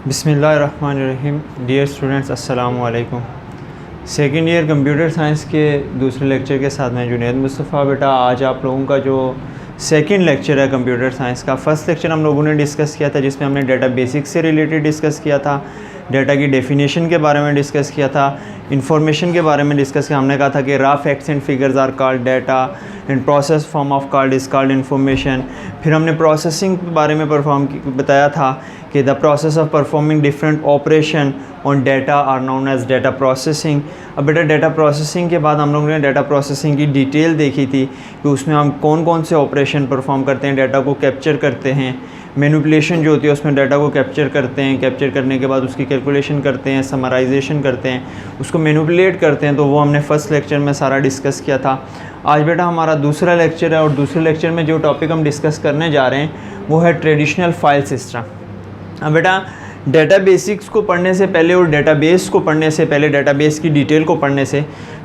बिस्मिल्लाहिर्रहमानिर्रहीम। Dear students, अस्सलाम वालेकुम। सेकेंड ईयर कंप्यूटर साइंस के दूसरे लेक्चर के साथ मैं जुनैद मुस्तफ़ा। बेटा, आज आप लोगों का जो सेकेंड लेक्चर है कंप्यूटर साइंस का, फ़र्स्ट लेक्चर हम लोगों ने डिस्कस किया था जिसमें हमने डाटा बेसिक्स से रिलेटेड डिस्कस किया था, डाटा की डेफिनेशन के बारे में डिस्कस किया था, इंफॉर्मेशन के बारे में डिस्कस किया। हमने कहा था कि rough facts and figures are called data and process form of called is called information. फिर हमने प्रोसेसिंग के बारे में बताया था कि the process of performing different operation on data are known as data processing. अब बेटा, डाटा प्रोसेसिंग के बाद हम लोगों ने डाटा प्रोसेसिंग की डिटेल देखी थी कि उसमें हम कौन कौन से ऑपरेशन परफॉर्म करते हैं, डाटा को कैप्चर करते हैं, मैनिपुलेशन जो होती है उसमें डाटा को कैप्चर करते हैं, कैप्चर करने के बाद उसकी कैलकुलेशन करते हैं, समराइजेशन करते हैं, उसको मैनिपुलेट करते हैं। तो वो हमने फ़र्स्ट लेक्चर में सारा डिस्कस किया था। आज बेटा हमारा दूसरा लेक्चर है और दूसरे लेक्चर में जो टॉपिक हम डिस्कस करने जा रहे हैं वो है ट्रेडिशनल फाइल सिस्टम। अब बेटा, डाटा बेसिक्स को पढ़ने से पहले और डाटाबेस को पढ़ने से पहले, डाटाबेस की डिटेल को पढ़ने से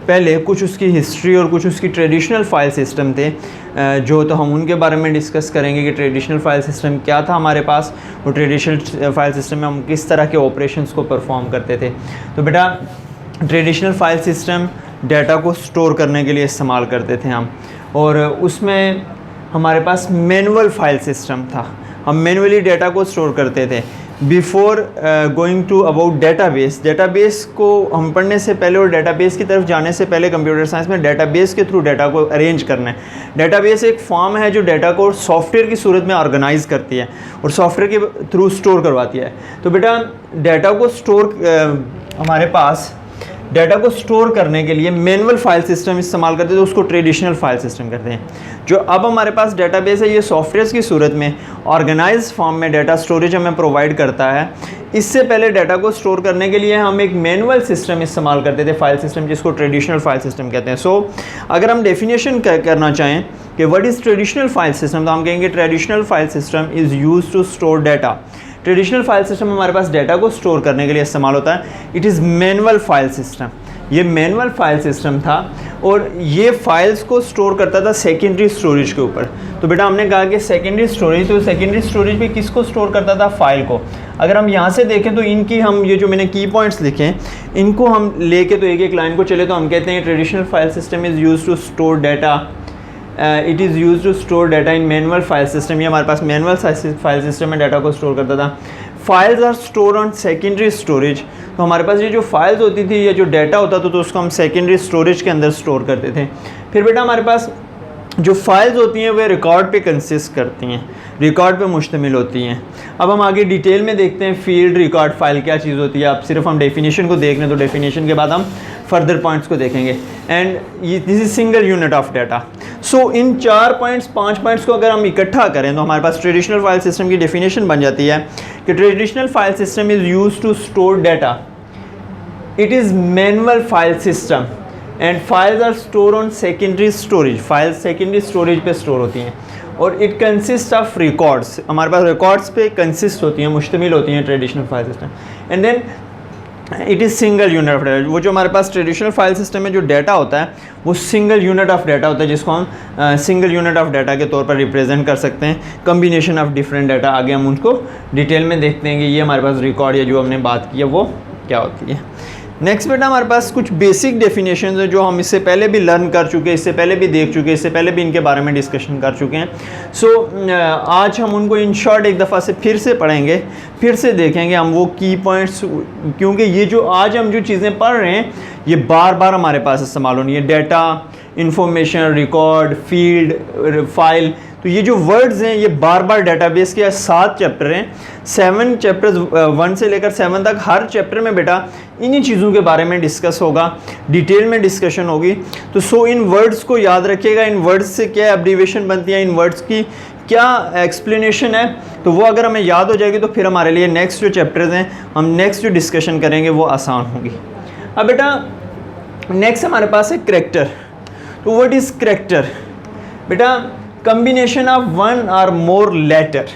पहले कुछ उसकी हिस्ट्री और कुछ उसकी ट्रेडिशनल फाइल सिस्टम थे जो तो हम उनके बारे में डिस्कस करेंगे कि ट्रेडिशनल फाइल सिस्टम क्या था हमारे पास और ट्रेडिशनल फाइल सिस्टम में हम किस तरह के ऑपरेशंस को परफॉर्म करते थे। तो बेटा, ट्रेडिशनल फाइल सिस्टम डाटा को स्टोर करने के लिए इस्तेमाल करते थे हम, और उसमें हमारे पास मैनुअल फाइल सिस्टम था। हम मैनुअली डाटा को स्टोर करते थे। Before going to about database, database को हम पढ़ने से पहले और डेटाबेस की तरफ जाने से पहले कंप्यूटर साइंस में डेटाबेस के थ्रू डाटा को अरेंज करना है। डेटाबेस एक फॉर्म है जो डाटा को सॉफ्टवेयर की सूरत में ऑर्गेनाइज करती है और सॉफ्टवेयर के थ्रू स्टोर करवाती है। तो बेटा, डाटा को स्टोर हमारे पास डाटा को स्टोर करने के लिए मैनुअल फाइल सिस्टम इस्तेमाल करते थे, तो उसको ट्रेडिशनल फाइल सिस्टम करते हैं। जो अब हमारे पास डाटाबेस है ये सॉफ्टवेयर की सूरत में ऑर्गेनाइज फॉर्म में डाटा स्टोरेज हमें प्रोवाइड करता है। इससे पहले डाटा को स्टोर करने के लिए हम एक मैनुअल सिस्टम इस्तेमाल करते थे, फाइल सिस्टम, जिसको ट्रेडिशनल फाइल सिस्टम कहते हैं। सो अगर हम डेफिनेशन करना चाहें कि what is traditional file system, तो हम कहेंगे traditional file system is use to store data. Traditional file system हमारे पास डाटा को स्टोर करने के लिए इस्तेमाल होता है। It is manual file system. ये मैनुअल फाइल सिस्टम था और ये फाइल्स को स्टोर करता था सेकेंडरी स्टोरेज के ऊपर। तो बेटा, हमने कहा कि सेकेंडरी स्टोरेज, तो सेकेंडरी स्टोरेज पे किसको स्टोर करता था? फाइल को। अगर हम यहाँ से देखें तो इनकी हम ये जो मैंने की पॉइंट्स लिखे हैं इनको हम लेके तो एक एक लाइन को चले तो हम कहते हैं traditional file system is use to store data, it is use to store data in manual file system. ये हमारे पास मैनुअल फाइल सिस्टम में डाटा को स्टोर करता था। Files are store on secondary storage. तो हमारे पास ये जो फाइल्स होती थी या जो डाटा होता था तो उसको हम सेकेंडरी स्टोरेज के अंदर स्टोर करते थे। फिर बेटा, हमारे पास जो फाइल्स होती हैं वे रिकॉर्ड पे कंसिस्ट करती हैं, रिकॉर्ड पे मुश्तमिल होती हैं। अब हम आगे डिटेल में देखते हैं फील्ड रिकॉर्ड फाइल क्या चीज़ होती है। अब सिर्फ हम डेफिनेशन को देख लें तो डेफिनेशन के बाद हम फर्दर पॉइंट्स को देखेंगे। And this is single unit of data. So in 5 points को अगर हम इकट्ठा करें तो हमारे पास ट्रेडिशनल फाइल सिस्टम की डेफिनेशन बन जाती है कि traditional file system is use to store data, it is manual file system and files are store on secondary storage. Files secondary storage पे स्टोर होती हैं और इट कंसिस्ट ऑफ रिकॉर्ड्स। हमारे पास रिकॉर्ड्स पे कंसिस्ट होती हैं, मुश्तमिल होती हैं traditional file system. And then it is single unit of data. वो जो हमारे पास ट्रेडिशनल फाइल सिस्टम में जो डाटा होता है वो सिंगल यूनिट ऑफ डाटा होता है, जिसको हम सिंगल यूनिट ऑफ डाटा के तौर पर रिप्रेजेंट कर सकते हैं। कम्बिनेशन ऑफ डिफरेंट डाटा, आगे हम उनको डिटेल में देखते हैं कि ये हमारे पास रिकॉर्ड या जो हमने बात की है वो क्या होती है। नेक्स्ट बेटा, हमारे पास कुछ बेसिक डेफिनेशन है जो हम इससे पहले भी लर्न कर चुके हैं, इससे पहले भी देख चुके हैं, इससे पहले भी इनके बारे में डिस्कशन कर चुके हैं। सो आज हम उनको इन शॉर्ट एक दफ़ा से फिर से पढ़ेंगे, फिर से देखेंगे हम वो की पॉइंट्स, क्योंकि ये जो आज हम जो चीज़ें पढ़ रहे हैं ये बार बार हमारे पास इस्तेमाल होनी है। Data, information, record, field, file, तो ये जो वर्ड्स हैं ये बार बार डाटाबेस के 7 चैप्टर हैं, 7 चैप्टर्स 1 से लेकर 7 तक। हर चैप्टर में बेटा इन्हीं चीज़ों के बारे में डिस्कस होगा, डिटेल में डिस्कशन होगी। तो इन वर्ड्स को याद रखिएगा, इन वर्ड्स से क्या एब्रीविएशन बनती है, इन वर्ड्स की क्या एक्सप्लेनेशन है, तो वो अगर हमें याद हो जाएगी तो फिर हमारे लिए नेक्स्ट जो चैप्टर्स हैं, हम नेक्स्ट जो डिस्कशन करेंगे वो आसान होगी। अब बेटा, नेक्स्ट हमारे पास है करैक्टर। तो व्हाट इज़ करैक्टर? बेटा, कम्बिनेशन ऑफ वन और मोर लेटर।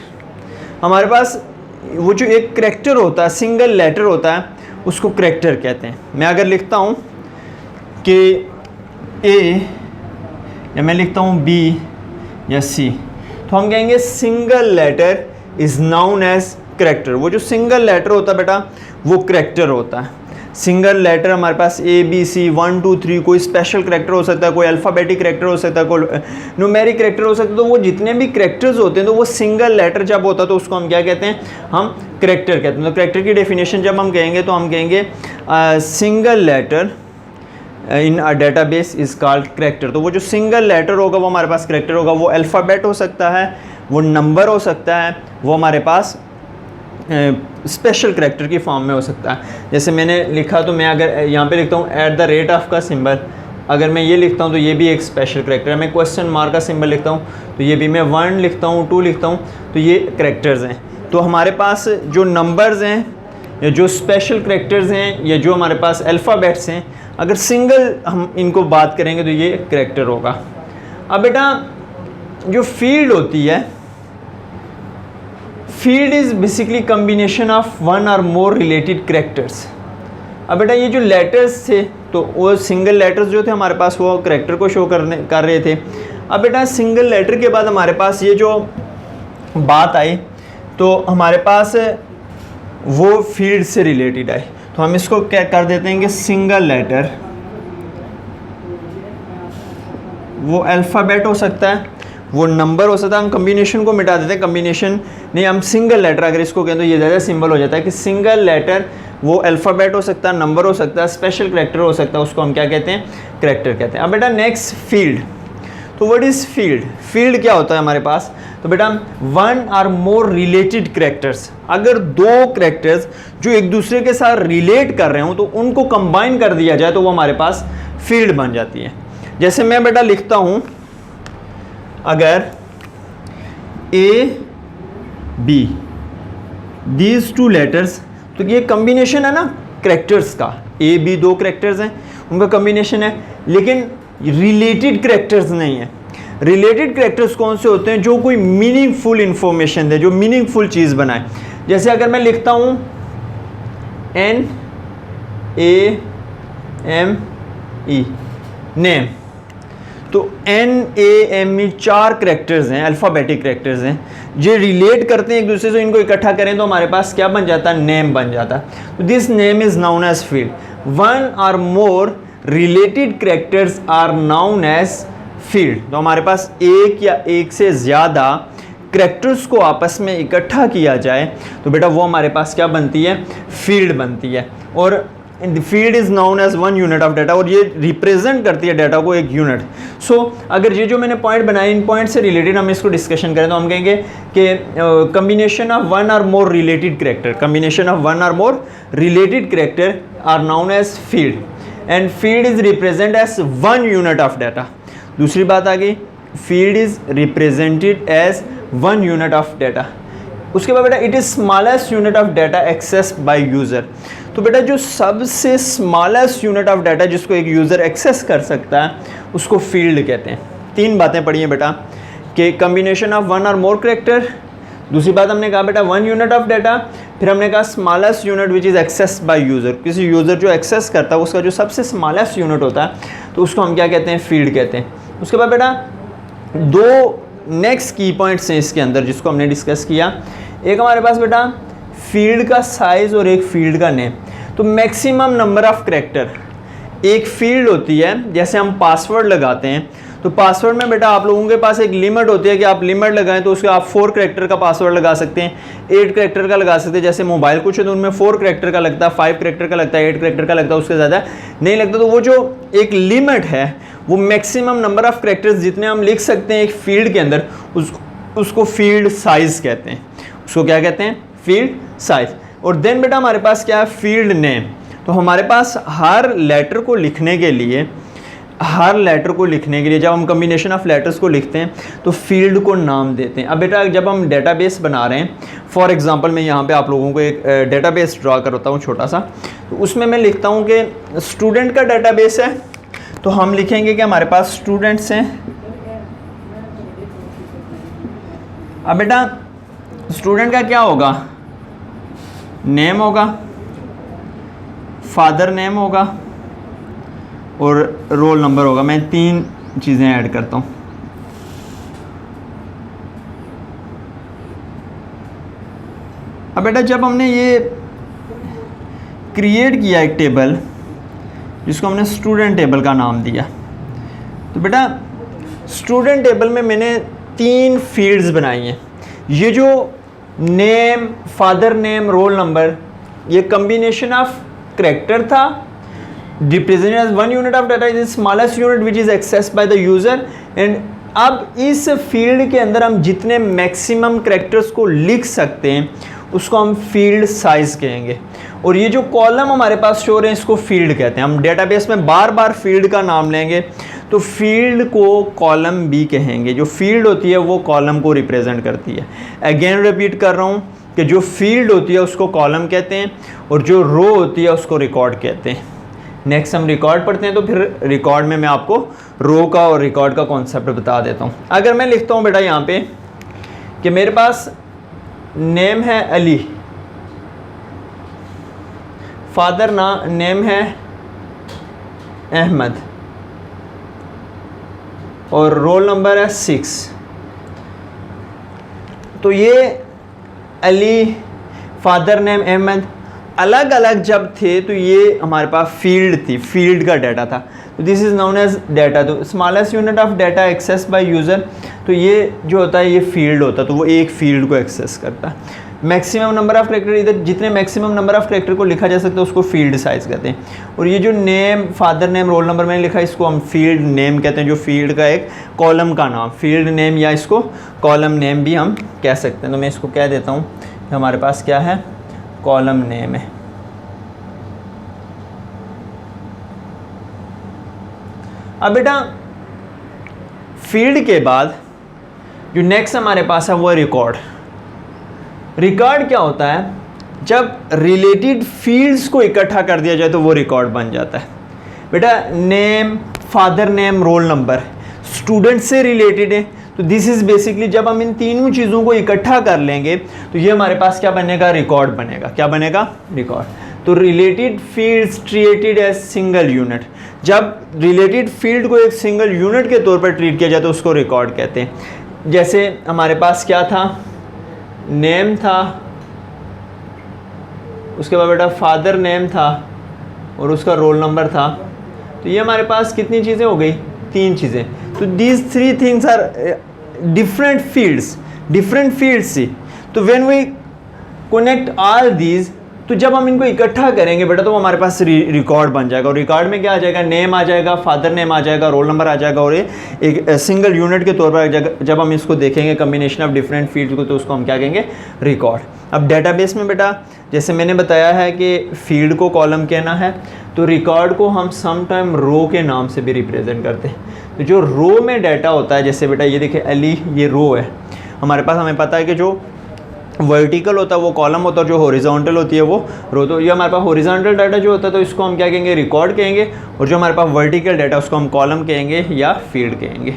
हमारे पास वो जो एक करैक्टर होता है, सिंगल लेटर होता है, उसको करैक्टर कहते हैं। मैं अगर लिखता हूँ कि ए या मैं लिखता हूँ बी या सी, तो हम कहेंगे single letter is known as character, वो जो सिंगल लेटर होता है बेटा वो करैक्टर होता है। सिंगल लेटर हमारे पास ABC 1 2 3, कोई स्पेशल करैक्टर हो सकता है, कोई अल्फ़ाबेटिक करैक्टर हो सकता है, कोई न्यूमेरिक करैक्टर हो सकता है। तो वो जितने भी करैक्टर्स होते हैं तो वो सिंगल लेटर जब होता है तो उसको हम क्या कहते हैं, हम करैक्टर कहते हैं। तो करैक्टर की डेफिनेशन जब हम कहेंगे तो हम कहेंगे single letter in a database is called character. तो वो जो सिंगल लेटर होगा वो हमारे पास करैक्टर होगा। वो अल्फ़ाबेट हो सकता है, वो नंबर हो सकता है, वो हमारे पास स्पेशल करैक्टर की फॉर्म में हो सकता है। जैसे मैंने लिखा तो मैं अगर यहाँ पे लिखता हूँ @ का सिंबल, अगर मैं ये लिखता हूँ तो ये भी एक स्पेशल करैक्टर है। मैं क्वेश्चन मार्क का सिंबल लिखता हूँ तो ये भी, मैं 1 लिखता हूँ 2 लिखता हूँ तो ये करैक्टर्स हैं। तो हमारे पास जो नंबर्स हैं या जो स्पेशल करैक्टर्स हैं या जो हमारे पास अल्फ़ाबेट्स हैं, अगर सिंगल हम इनको बात करेंगे तो ये करैक्टर होगा। अब बेटा जो फील्ड होती है, field is basically combination of 1 or more related characters. अब बेटा ये जो लेटर्स थे तो वो सिंगल लेटर्स जो थे हमारे पास वो करैक्टर को शो कर रहे थे। अब बेटा सिंगल लेटर के बाद हमारे पास ये जो बात आई तो हमारे पास वो फील्ड से रिलेटेड आई। तो हम इसको क्या कर देते हैं कि सिंगल लेटर, वो अल्फ़ाबेट हो सकता है, वो नंबर हो सकता है। हम कम्बिनेशन को मिटा देते हैं, कम्बिनेशन नहीं, हम सिंगल लेटर अगर इसको कहें तो ये ज़्यादा सिंबल हो जाता है कि सिंगल लेटर वो अल्फ़ाबेट हो सकता है, नंबर हो सकता है, स्पेशल करैक्टर हो सकता है, उसको हम क्या कहते हैं, करैक्टर कहते हैं। अब बेटा नेक्स्ट फील्ड। तो व्हाट इज़ फील्ड? फील्ड क्या होता है हमारे पास? तो बेटा 1 और मोर रिलेटेड करैक्टर्स, अगर 2 करैक्टर्स जो एक दूसरे के साथ रिलेट कर रहे हो तो उनको कंबाइन कर दिया जाए तो वो हमारे पास फील्ड बन जाती है। जैसे मैं बेटा लिखता हूँ अगर AB दीज 2 लेटर्स, तो ये कम्बिनेशन है ना करैक्टर्स का, AB 2 करैक्टर्स हैं उनका कम्बिनेशन है, लेकिन रिलेटेड करैक्टर्स नहीं है। रिलेटेड करैक्टर्स कौन से होते हैं? जो कोई मीनिंगफुल इंफॉर्मेशन दे, जो मीनिंगफुल चीज़ बनाए। जैसे अगर मैं लिखता हूँ NAME, नेम, तो NAME 4 करैक्टर्स हैं, अल्फ़ाबेटिक करैक्टर्स हैं, जो रिलेट करते हैं एक दूसरे से। इनको इकट्ठा करें तो हमारे पास क्या बन जाता है? नेम बन जाता है। तो this name is known as field. 1 or more related characters are known as field. तो हमारे पास एक या एक से ज़्यादा करैक्टर्स को आपस में इकट्ठा किया जाए तो बेटा वो हमारे पास क्या बनती है? फील्ड बनती है। और field is known as 1 unit of data, और ये रिप्रेजेंट करती है डाटा को, एक यूनिट। सो अगर ये जो मैंने पॉइंट बनाए, इन पॉइंट से रिलेटेड हम इसको डिस्कशन करें तो हम कहेंगे कि combination of 1 or more related character, combination of 1 or more related character are known as field, and field is represent as 1 unit of data. दूसरी बात आ गई, field is represented as 1 unit of data. उसके बाद बेटा it is smallest unit of data access by user. तो बेटा जो सबसे स्मॉलेस्ट यूनिट ऑफ डाटा जिसको एक यूज़र एक्सेस कर सकता है उसको फील्ड कहते हैं। 3 बातें पढ़ी हैं बेटा कि combination of 1 or more character, दूसरी बात हमने कहा बेटा 1 यूनिट ऑफ डाटा, फिर हमने कहा smallest unit which is access by user. किसी यूज़र जो एक्सेस करता है उसका जो सबसे स्मॉलेस्ट यूनिट होता है तो उसको हम क्या कहते हैं? फील्ड कहते हैं। उसके बाद बेटा 2 नेक्स्ट की पॉइंट्स हैं इसके अंदर जिसको हमने डिस्कस किया। एक हमारे पास बेटा फील्ड का साइज़ और एक फील्ड का नेम। तो मैक्सिमम नंबर ऑफ करैक्टर एक फील्ड होती है। जैसे हम पासवर्ड लगाते हैं तो पासवर्ड में बेटा आप लोगों के पास एक लिमिट होती है कि आप लिमिट लगाएं तो उसके आप 4 करैक्टर का पासवर्ड लगा सकते हैं, 8 करैक्टर का लगा सकते हैं। जैसे मोबाइल कुछ है तो उनमें 4 करैक्टर का लगता है, 5 करैक्टर का लगता है, 8 करैक्टर का लगता है, उसके ज़्यादा नहीं लगता। तो वो जो एक लिमिट है वो मैक्सिमम नंबर ऑफ करैक्टर्स जितने हम लिख सकते हैं एक फील्ड के अंदर उसको फील्ड साइज़ कहते हैं। उसको क्या कहते हैं? Field size. और देन बेटा हमारे पास क्या है? Field name. तो हमारे पास हर लेटर को लिखने के लिए जब हम कम्बिनेशन ऑफ लेटर्स को लिखते हैं तो फील्ड को नाम देते हैं। अब बेटा जब हम डेटाबेस बना रहे हैं, फॉर एग्जांपल मैं यहाँ पे आप लोगों को एक डेटाबेस ड्रा करता हूँ छोटा सा, तो उसमें मैं लिखता हूँ कि स्टूडेंट का डेटाबेस है तो हम लिखेंगे कि हमारे पास स्टूडेंट्स हैं। अब बेटा स्टूडेंट का क्या होगा? नेम होगा, फादर नेम होगा और रोल नंबर होगा। मैं 3 चीज़ें ऐड करता हूँ। अब बेटा जब हमने ये क्रिएट किया एक टेबल जिसको हमने स्टूडेंट टेबल का नाम दिया, तो बेटा स्टूडेंट टेबल में मैंने 3 फील्ड्स बनाई हैं। ये जो name, father name, roll number, ये कम्बिनेशन ऑफ करेक्टर था, represented as 1 unit of data is smallest unit which is accessed by the user. And अब इस फील्ड के अंदर हम जितने मैक्सिमम करेक्टर्स को लिख सकते हैं उसको हम फील्ड साइज कहेंगे। और ये जो कॉलम हमारे पास शो रहे हैं इसको फील्ड कहते हैं। हम डेटाबेस में बार बार फील्ड का नाम लेंगे तो फील्ड को कॉलम भी कहेंगे। जो फील्ड होती है वो कॉलम को रिप्रेजेंट करती है। अगेन रिपीट कर रहा हूँ कि जो फील्ड होती है उसको कॉलम कहते हैं और जो रो होती है उसको रिकॉर्ड कहते हैं। नेक्स्ट हम रिकॉर्ड पढ़ते हैं, तो फिर रिकॉर्ड में मैं आपको रो का और रिकॉर्ड का कॉन्सेप्ट बता देता हूँ। अगर मैं लिखता हूँ बेटा यहाँ पे कि मेरे पास नेम है अली, फादर नेम है अहमद और रोल नंबर है 6, तो ये अली, फादर नेम अहमद अलग अलग जब थे तो ये हमारे पास फील्ड थी, फील्ड का डाटा था। तो this is known as data. तो smallest unit of data access by user, तो ये जो होता है ये फील्ड होता है, तो वो एक फील्ड को एक्सेस करता है। मैक्सिमम नंबर ऑफ करेक्टर, इधर जितने मैक्सिमम नंबर ऑफ करेक्टर को लिखा जा सकता है उसको फील्ड साइज कहते हैं। और ये जो name, father name, roll number मैंने लिखा है इसको हम फील्ड नेम कहते हैं, जो फील्ड का एक कॉलम का नाम, फील्ड नेम या इसको कॉलम नेम भी हम कह सकते हैं। तो मैं इसको कह देता हूँ कि हमारे पास क्या है, कॉलम नेम है। अब बेटा फील्ड के बाद जो नेक्स्ट हमारे पास है वो है रिकॉर्ड। रिकॉर्ड क्या होता है, जब रिलेटेड फील्ड्स को इकट्ठा कर दिया जाए तो वो रिकॉर्ड बन जाता है। बेटा name, father name, roll number student से रिलेटेड है, तो दिस इज़ बेसिकली जब हम इन तीनों चीज़ों को इकट्ठा कर लेंगे तो ये हमारे पास क्या बनेगा, रिकॉर्ड बनेगा। क्या बनेगा, रिकॉर्ड। तो related fields treated as single unit, जब रिलेटेड फील्ड को एक सिंगल यूनिट के तौर पर ट्रीट किया जाए तो उसको रिकॉर्ड कहते हैं। जैसे हमारे पास क्या था, नेम था, उसके बाद बेटा फादर नेम था और उसका रोल नंबर था। तो ये हमारे पास कितनी चीज़ें हो गई, 3 चीज़ें। तो these 3 things are different fields see. तो when we connect all these, तो जब हम इनको इकट्ठा करेंगे बेटा तो हमारे पास रिकॉर्ड बन जाएगा। और रिकॉर्ड में क्या आ जाएगा, नेम आ जाएगा, फादर नेम आ जाएगा, रोल नंबर आ जाएगा, और ये एक सिंगल यूनिट के तौर पर जब हम इसको देखेंगे कम्बिनेशन ऑफ डिफरेंट फील्ड्स को, तो उसको हम क्या कहेंगे, रिकॉर्ड। अब डेटाबेस में बेटा जैसे मैंने बताया है कि फील्ड को कॉलम कहना है, तो रिकॉर्ड को हम समटाइम रो के नाम से भी रिप्रेजेंट करते हैं। तो जो रो में डाटा होता है, जैसे बेटा ये देखिए अली, ये रो है हमारे पास। हमें पता है कि जो वर्टिकल होता है वो कॉलम होता है, जो हॉरिजॉन्टल होती है वो रो। तो ये हमारे पास हॉरिजॉन्टल डाटा जो होता है तो इसको हम क्या कहेंगे, रिकॉर्ड कहेंगे। और जो हमारे पास वर्टिकल डाटा उसको हम कॉलम कहेंगे या फील्ड कहेंगे।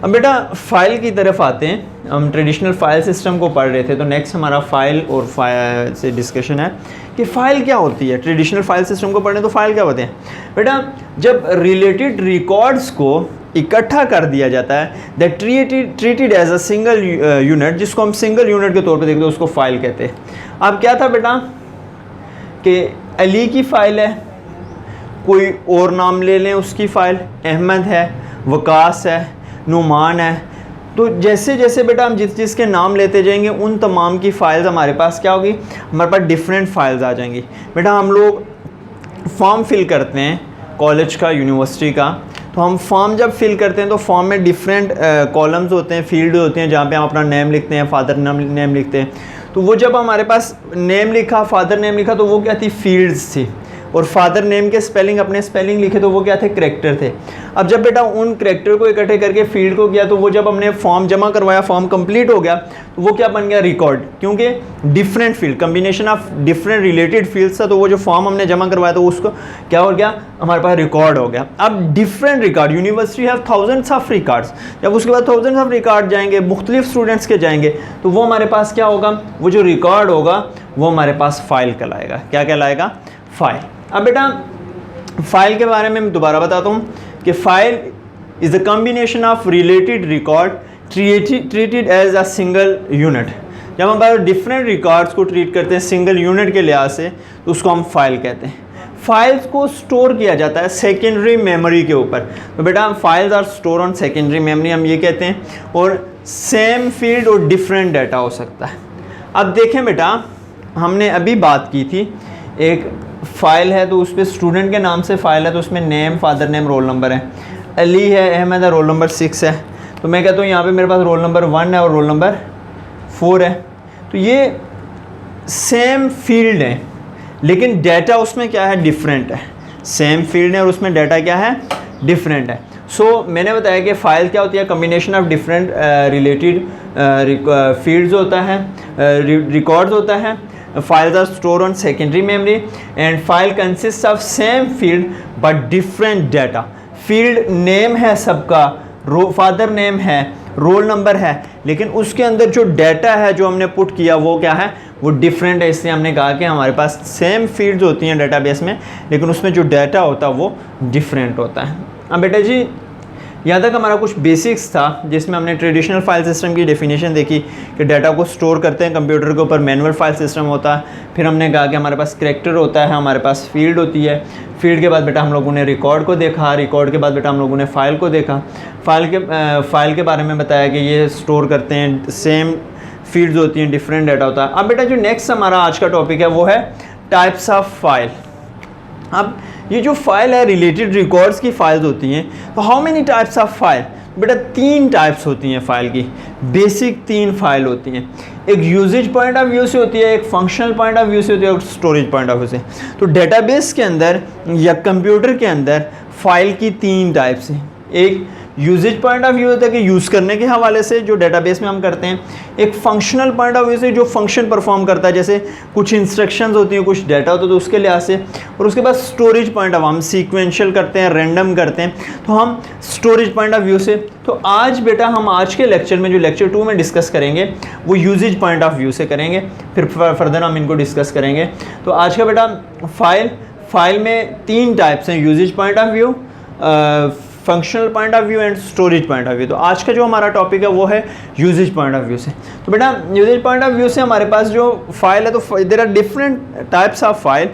अब बेटा फाइल की तरफ आते हैं। हम ट्रेडिशनल फाइल सिस्टम को पढ़ रहे थे, तो नेक्स्ट हमारा फाइल और फाइल से डिस्कशन है कि फ़ाइल क्या होती है। ट्रेडिशनल फाइल सिस्टम को पढ़ने तो फाइल क्या होते हैं बेटा, जब रिलेटेड रिकॉर्ड्स को इकट्ठा कर दिया जाता है, that treated as a single unit, जिसको हम सिंगल यूनिट के तौर पे देखते हैं उसको फाइल कहते हैं। अब क्या था बेटा कि अली की फ़ाइल है, कोई और नाम ले लें उसकी फ़ाइल, अहमद है, वकास है, नुमान है। तो जैसे जैसे बेटा हम जिस जिसके नाम लेते जाएंगे उन तमाम की फ़ाइल्स हमारे पास क्या होगी, हमारे पास डिफरेंट फाइल्स आ जाएंगी। बेटा हम लोग फॉर्म फिल करते हैं कॉलेज का, यूनिवर्सिटी का, तो हम फॉर्म जब फिल करते हैं तो फॉर्म में डिफरेंट कॉलम्स होते हैं, फील्ड होते हैं, जहाँ पे हम अपना नेम लिखते हैं, फादर नेम लिखते हैं। तो वो जब हमारे पास नेम लिखा, फादर नेम लिखा, तो वो क्या थी, फील्ड्स थी। और फादर नेम के स्पेलिंग, अपने स्पेलिंग लिखे तो वो क्या थे, करेक्टर थे। अब जब बेटा उन करेक्टर को इकट्ठे करके फील्ड को किया, तो वो जब हमने फॉर्म जमा करवाया, फॉर्म कंप्लीट हो गया, तो वो क्या बन गया, रिकॉर्ड। क्योंकि different field, combination of different related fields था, तो वो जो फॉर्म हमने जमा करवाया तो उसको क्या हो गया, हमारे पास रिकॉर्ड हो गया। अब different record, university have thousands of records, जब उसके बाद थाउजेंड्स ऑफ रिकॉर्ड जाएंगे, मुख्तलिफ स्टूडेंट्स के जाएंगे, तो वो हमारे पास क्या होगा, वो जो रिकॉर्ड होगा वो हमारे पास फाइल कहलाएगा। क्या कहलाएगा, फाइल। अब बेटा फाइल के बारे में मैं दोबारा बताता हूँ कि file is the combination of related record treated as a single unit. जब हम डिफरेंट रिकॉर्ड्स को ट्रीट करते हैं सिंगल यूनिट के लिहाज से तो उसको हम फाइल कहते हैं। फाइल्स को स्टोर किया जाता है सेकेंडरी मेमोरी के ऊपर। तो बेटा files are store on secondary memory हम ये कहते हैं, और सेम फील्ड और डिफरेंट डाटा हो सकता है। अब देखें बेटा, हमने अभी बात की थी, एक फ़ाइल है तो उस पर स्टूडेंट के नाम से फ़ाइल है, तो उसमें name, father name, roll number है। अली है, अहमद है, रोल नंबर 6 है। तो मैं कहता हूँ यहाँ पे मेरे पास रोल नंबर 1 है और रोल नंबर 4 है। तो ये सेम फील्ड है लेकिन डाटा उसमें क्या है, डिफरेंट है। सेम फील्ड है और उसमें डाटा क्या है, डिफरेंट है। मैंने बताया कि फ़ाइल क्या होती है, combination of different related fields होता है, रिकॉर्ड्स होता है। Files are store on secondary memory and file consist of same field but different data. Field name है सबका, फादर नेम है, रोल नंबर है, लेकिन उसके अंदर जो डाटा है जो हमने पुट किया वो क्या है, वो डिफरेंट है। इसलिए हमने कहा कि हमारे पास सेम फील्ड्स होती हैं डेटाबेस में, लेकिन उसमें जो डाटा होता है वो डिफरेंट होता है। अब बेटा जी, यहाँ तक हमारा कुछ बेसिक्स था जिसमें हमने ट्रेडिशनल फाइल सिस्टम की डेफिनेशन देखी कि डाटा को स्टोर करते हैं कंप्यूटर के ऊपर, मैनुअल फाइल सिस्टम होता है। फिर हमने कहा कि हमारे पास करैक्टर होता है, हमारे पास फील्ड होती है। फील्ड के बाद बेटा हम लोगों ने रिकॉर्ड को देखा, रिकॉर्ड के बाद बेटा हम लोगों ने फ़ाइल को देखा। फ़ाइल के बारे में बताया कि ये स्टोर करते हैं, सेम फील्ड्स होती हैं, डिफरेंट डाटा होता है। अब बेटा जो नेक्स्ट हमारा आज का टॉपिक है वो है टाइप्स ऑफ फाइल। अब ये जो फाइल है रिलेटेड रिकॉर्ड्स की फाइल्स होती हैं, तो how many types of file, बेटा 3 टाइप्स होती हैं फ़ाइल की, बेसिक 3 फाइल होती हैं। एक यूजेज पॉइंट ऑफ व्यू से होती है, एक फंक्शनल पॉइंट ऑफ व्यू से होती है और स्टोरेज पॉइंट ऑफ व्यू से। तो डेटाबेस के अंदर या कंप्यूटर के अंदर फ़ाइल की 3 टाइप्स हैं। एक यूजेज पॉइंट ऑफ व्यू होता है कि यूज़ करने के हवाले से जो डेटाबेस में हम करते हैं। एक फंक्शनल पॉइंट ऑफ व्यू से जो फंक्शन परफॉर्म करता है, जैसे कुछ इंस्ट्रक्शंस होती हैं, कुछ डाटा होता है तो उसके लिहाज से। और उसके बाद स्टोरेज पॉइंट ऑफ, हम सीक्वेंशियल करते हैं, रैंडम करते हैं, तो हम स्टोरेज पॉइंट ऑफ व्यू से। तो आज बेटा हम आज के लेक्चर में जो लेक्चर 2 में डिस्कस करेंगे वो यूजेज पॉइंट ऑफ व्यू से करेंगे, फिर फर्दर हम इनको डिस्कस करेंगे। तो आज का बेटा फाइल में 3 टाइप्स हैं, usage point of view, functional point of view and storage point of view. तो आज का जो हमारा टॉपिक है वो है यूजेज पॉइंट ऑफ व्यू से। तो बेटा यूजेज पॉइंट ऑफ व्यू से हमारे पास जो फाइल है, तो there are different types of file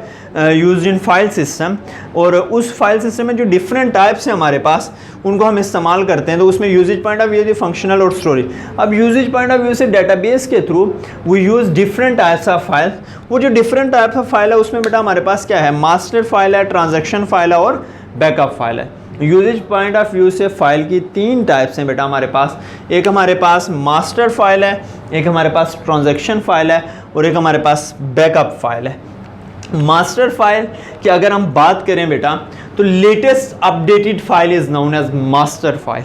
used in file system, और उस फाइल सिस्टम में जो डिफरेंट टाइप्स हैं हमारे पास उनको हम इस्तेमाल करते हैं। तो उसमें usage point of view, functional और स्टोरेज। अब यूजेज पॉइंट ऑफ व्यू से डेटाबेस के थ्रू वो use different types of file. वो जो डिफरेंट टाइप्स ऑफ फाइल है उसमें बेटा हमारे पास क्या है, मास्टर फाइल है, ट्रांजैक्शन फाइल है और बैकअप फाइल है। यूजेज पॉइंट ऑफ व्यू से फाइल की 3 टाइप्स हैं बेटा हमारे पास। एक हमारे पास मास्टर फाइल है, एक हमारे पास ट्रांजैक्शन फाइल है और एक हमारे पास बैकअप फाइल है। मास्टर फाइल की अगर हम बात करें बेटा, तो latest updated file is known as master file.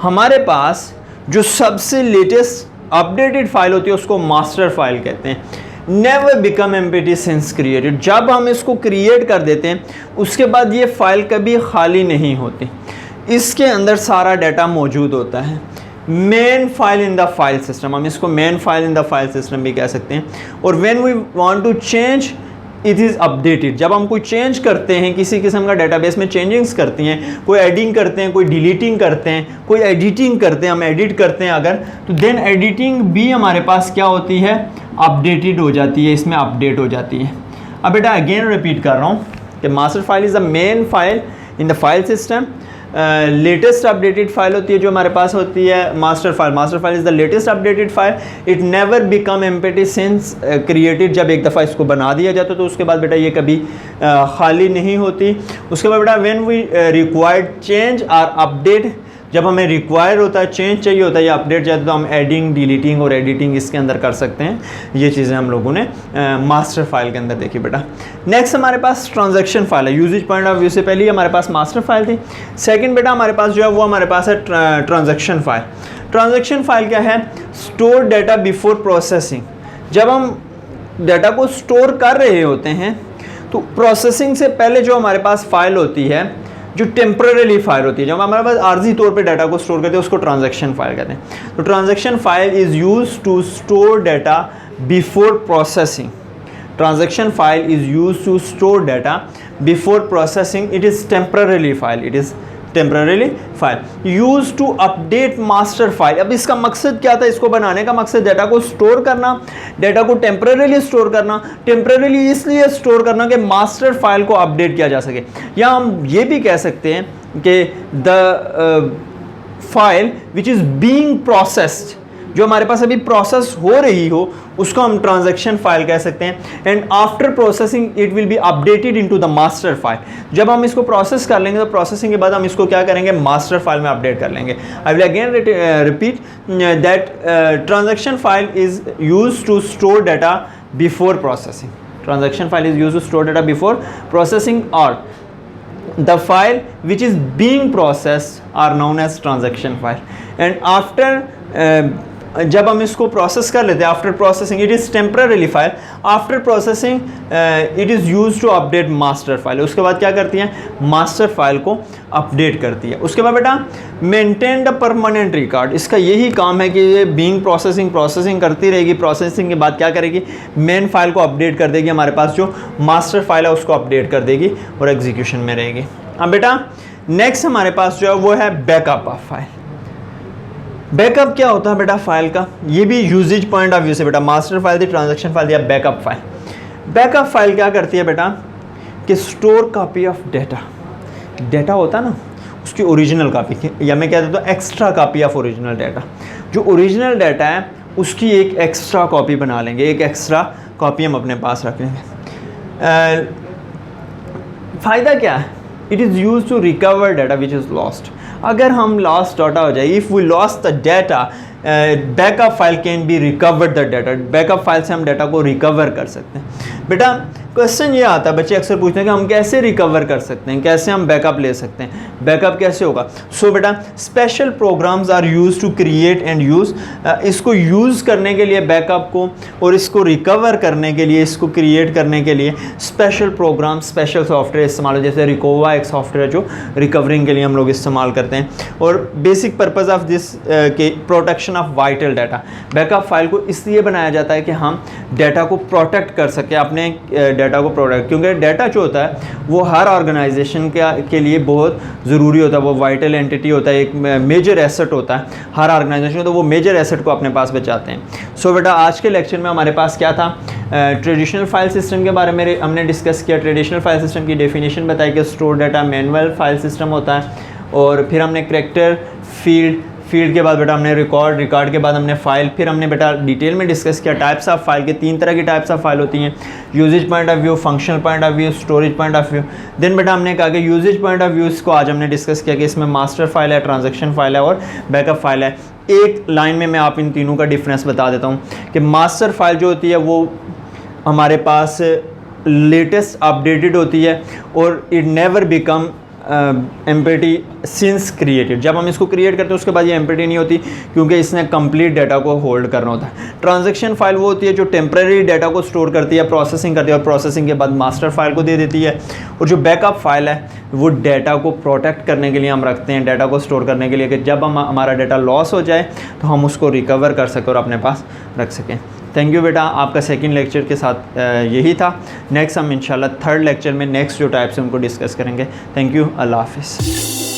हमारे पास जो सबसे लेटेस्ट अपडेटेड फाइल होती है उसको मास्टर फाइल कहते हैं। Never become empty since created, जब हम इसको क्रिएट कर देते हैं उसके बाद ये फाइल कभी खाली नहीं होती, इसके अंदर सारा डाटा मौजूद होता है। Main file in the file system, हम इसको main file in the file system भी कह सकते हैं। और when we want to change it is updated, जब हम कोई चेंज करते हैं, किसी किस्म का डेटाबेस में चेंजिंग्स करती हैं, कोई एडिंग करते हैं, कोई डिलीटिंग करते हैं, कोई एडिटिंग करते हैं, हम एडिट करते हैं अगर, तो देन एडिटिंग भी हमारे पास क्या होती है, अपडेटेड हो जाती है, इसमें अपडेट हो जाती है। अब बेटा अगेन रिपीट कर रहा हूँ कि master file is the main file in the file system. Latest updated file होती है जो हमारे पास होती है master file is the latest updated file. It never become empty since created, जब एक दफ़ा इसको बना दिया जाता है तो उसके बाद बेटा ये कभी खाली नहीं होती। उसके बाद बेटा when we required change or update, जब हमें रिक्वायर होता है, चेंज चाहिए होता है या अपडेट चाहिए तो हम एडिंग, डिलीटिंग और एडिटिंग इसके अंदर कर सकते हैं। ये चीज़ें हम लोगों ने मास्टर फाइल के अंदर देखी बेटा। नेक्स्ट हमारे पास ट्रांजैक्शन फाइल है। यूजेज पॉइंट ऑफ व्यू से पहले हमारे पास मास्टर फाइल थी। सेकंड बेटा हमारे पास जो है वो हमारे पास है ट्रांजैक्शन फाइल। ट्रांजैक्शन फाइल क्या है, स्टोर डाटा बिफोर प्रोसेसिंग। जब हम डाटा को स्टोर कर रहे होते हैं तो प्रोसेसिंग से पहले जो हमारे पास फाइल होती है, जो टेम्पररी फाइल होती है, जब हमारे पास आर्जी तौर पे डाटा को स्टोर करते हैं उसको ट्रांजैक्शन फाइल कहते हैं। तो transaction file is used to store data before processing. Transaction file is used to store data before processing. It is temporary file, it is temporary file. Use to update master file, अब इसका मकसद क्या था, इसको बनाने का मकसद data को स्टोर करना, डेटा को टेम्परेरीली स्टोर करना, टेम्परेरीली इसलिए स्टोर करना कि मास्टर फाइल को अपडेट किया जा सके। या हम ये भी कह सकते हैं कि the file which is being processed, जो हमारे पास अभी प्रोसेस हो रही हो, उसको हम ट्रांजैक्शन फाइल कह सकते हैं। And after processing it will be updated into the master file, जब हम इसको प्रोसेस कर लेंगे तो प्रोसेसिंग के बाद हम इसको क्या करेंगे, मास्टर फाइल में अपडेट कर लेंगे। I will again repeat that transaction file is used to store data before processing, transaction file is used to store data before processing, और the file which is being processed are known as transaction file. And after जब हम इसको process कर लेते हैं, after processing it is temporary file, after processing it is use to update master file. उसके बाद क्या करती है, मास्टर फाइल को अपडेट करती है। उसके बाद बेटा मेंटेन द परमानेंट रिकॉर्ड, इसका यही काम है कि ये बीइंग प्रोसेसिंग करती रहेगी, प्रोसेसिंग के बाद क्या करेगी, मेन फाइल को अपडेट कर देगी, हमारे पास जो मास्टर फाइल है उसको अपडेट कर देगी और एग्जीक्यूशन में रहेगी। अब बेटा नेक्स्ट हमारे पास जो है वो है बैकअप ऑफ फाइल। बैकअप क्या होता है बेटा फाइल का, ये भी यूजेज पॉइंट ऑफ व्यू से बेटा, मास्टर फाइल थी, ट्रांजैक्शन फाइल दिया, बैकअप फाइल। बैकअप फाइल क्या करती है बेटा कि स्टोर कॉपी ऑफ डेटा होता है ना, उसकी ओरिजिनल कॉपी, या मैं क्या देता हूँ extra copy of original data, जो ओरिजिनल डाटा है उसकी एक एक्स्ट्रा कॉपी बना लेंगे, एक एक्स्ट्रा कॉपी हम अपने पास रख लेंगे। फ़ायदा क्या है, it is use to recover data which is lost. अगर हम लॉस्ट डाटा हो जाए, if we lost the data, backup file can be recovered the data, backup file से हम डाटा को रिकवर कर सकते हैं। बेटा क्वेश्चन ये आता है, बच्चे अक्सर पूछते हैं कि हम कैसे रिकवर कर सकते हैं, कैसे हम बैकअप ले सकते हैं, बैकअप कैसे होगा। सो बेटा special programs are use to create and use, इसको यूज़ करने के लिए बैकअप को और इसको रिकवर करने के लिए, इसको क्रिएट करने के लिए स्पेशल प्रोग्राम, स्पेशल सॉफ्टवेयर इस्तेमाल हो, जैसे रिकोवा एक सॉफ्टवेयर जो रिकवरिंग के लिए हम लोग इस्तेमाल करते हैं। और बेसिक पर्पज़ ऑफ दिस के protection of vital data, backup file को इसलिए बनाया जाता है कि हम डाटा को प्रोटेक्ट कर सकें, अपने डाटा को प्रोटेक्ट, क्योंकि डाटा जो होता है वो हर ऑर्गेनाइजेशन के लिए बहुत ज़रूरी होता है, वो वाइटल एंटिटी होता है, एक मेजर एसेट होता है हर ऑर्गेनाइजेशन, तो वो मेजर एसेट को अपने पास बचाते हैं। सो बेटा आज के लेक्चर में हमारे पास क्या था, ट्रेडिशनल फाइल सिस्टम के बारे में हमने डिस्कस किया, ट्रेडिशनल फाइल सिस्टम की डेफिनेशन बताई कि store data manual file system होता है, और फिर हमने करैक्टर, फील्ड के बाद बेटा हमने रिकॉर्ड के बाद हमने फाइल, फिर हमने बेटा डिटेल में डिस्कस किया टाइप्स ऑफ फाइल के, 3 तरह की टाइप्स ऑफ फाइल होती हैं, usage point of view, functional point of view, storage point of view. Then बेटा हमने कहा कि यूजेज पॉइंट ऑफ व्यू को आज हमने डिस्कस किया कि इसमें मास्टर फाइल है, ट्रांजैक्शन फाइल है और बैकअप फाइल है। एक लाइन में मैं आप इन तीनों का डिफरेंस बता देता हूँ कि मास्टर फाइल जो होती है वो हमारे पास लेटेस्ट अपडेटेड होती है और it never become empty since created, जब हम इसको क्रिएट करते हैं उसके बाद ये एम्प्टी नहीं होती, क्योंकि इसने कंप्लीट डाटा को होल्ड करना होता है। ट्रांजैक्शन फाइल वो होती है जो टेम्परेरी डाटा को स्टोर करती है, प्रोसेसिंग करती है और प्रोसेसिंग के बाद मास्टर फाइल को दे देती है। और जो बैकअप फाइल है वो डाटा को प्रोटेक्ट करने के लिए हम रखते हैं, डाटा को स्टोर करने के लिए कि जब हमारा डाटा लॉस हो जाए तो हम उसको रिकवर कर सकें और अपने पास रख सकें। थैंक यू बेटा, आपका सेकंड लेक्चर के साथ यही था। नेक्स्ट हम इंशाल्लाह थर्ड लेक्चर में नेक्स्ट जो टाइप्स हैं उनको डिस्कस करेंगे। थैंक यू, अल्लाह हाफिज़।